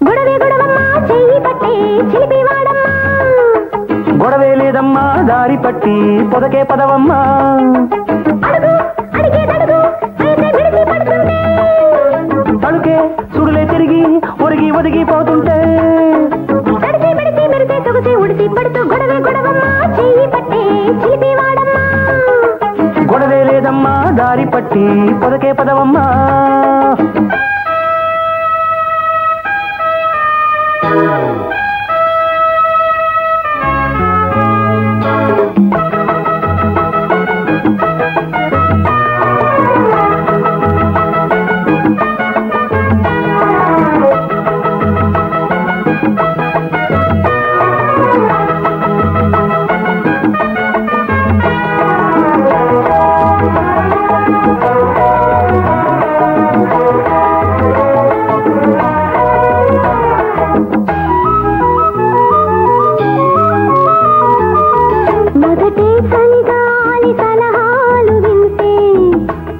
గొడవే గొడవమ్మా చెయ్యి పట్టే చిలిపి వాడమ్మా గొడవే లేదమ్మా దారి పట్టి పొదకే పదవమ్మా అడుగు అడిగేదడుగు అయితే విడిచి పడుతుంటే తడుకే సుడులే తిరిగి ఒరిగి ఒదిగిపోతుంటే తడిసి మెడిసి మెరిసే సొగసి ఉడిసి పడుతూ గొడవే గొడవమ్మా చెయ్యి పట్టే చిలిపి వాడమ్మా గొడవే లేదమ్మా దారి పట్టి పొదకే పదవమ్మా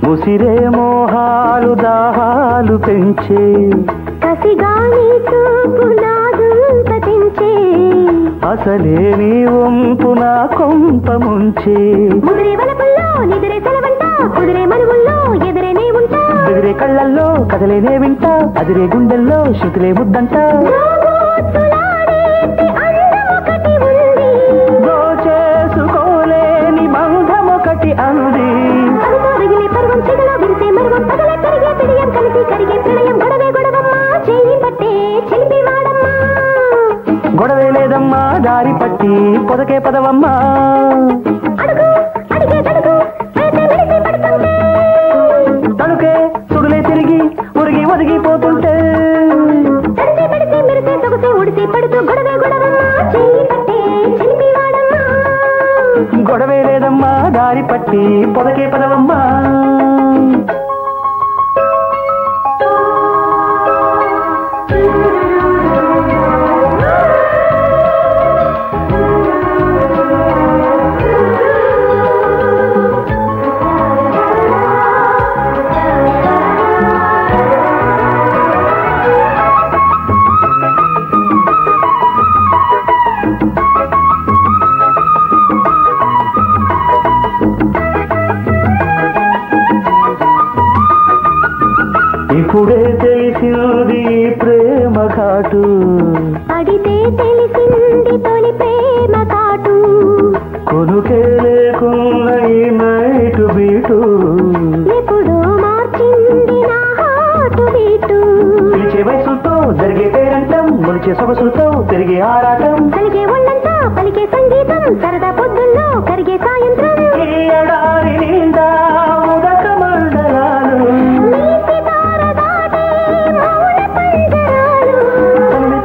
ముసిరే మోహాలు దాహాలు పెంచే కసిగాని చూపు నాదుంత తెంచే అసలే నీ వంపు నా కొంప ముంచే ముదిరే వలపుల్లో నిదిరే సెలవంట కుదిరే మనువుల్లో ఎదురేనే ఉంటా ఎదిరే కళ్ళల్లో కదలేనే వింటా అదిరే గుండెల్లో శృతులే ముద్దంట దోచేసుకోలేని బంధమొకటి అంది గొడవే లేదమ్మా దారి పట్టి పొదకే పదవమ్మా తడుకే సుడులే తిరిగి ఉరిగి ఒదిగిపోతుంటే గొడవే లేదమ్మా దారి పట్టి పొదకే పదవమ్మా ఇప్పుడే తెలిసింది ప్రేమ ఘాటు అడితే తెలిసింది తొలి ప్రేమ కాటు కొనుకే లేకున్న ఈ నైటు బీటు ఎప్పుడు మార్చింది నా హాటు బీటు పిలిచే వయసుతో జరిగే పేరంటం మొలిచే సొగసులతో పెరిగే ఆరాటం కలిగే ఒళ్ళంతా పలికే సంగీతం సరదా పొద్దుల్లో కరిగే సాయంత్రం ఈ ఎడారి నిండా ఉదక మండలాలు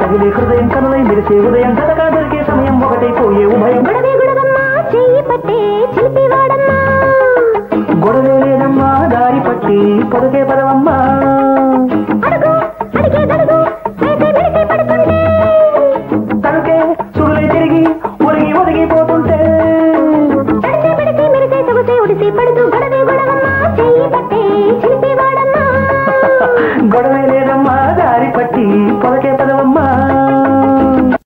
తగిలే హృదయం కనులై మెరిసే ఉదయం గతగా దొరికే సమయం ఒకటైపోయే ఉభయం గొడవే గొడవమ్మా చెయ్యి పట్టే చిలిపి వాడమ్మా గొడవే లేదమ్మా దారి పట్టి పొదకే పదవమ్మా అడుగు అడిగేదడుగు అయితే విడిసి పడుతుంటే తడుకే సుడులే తిరిగి ఒరిగి ఒదిగిపోతుంటే తడిసి పిడిసి మెరిసే సొగసే ఉడిసి పడుతూ గొడవే గొడవమ్మా చెయ్యి పట్టే చిలిపి వాడమ్మా గొడవే లేదమ్మా దారి పట్టి పొదకే పదవమ్మా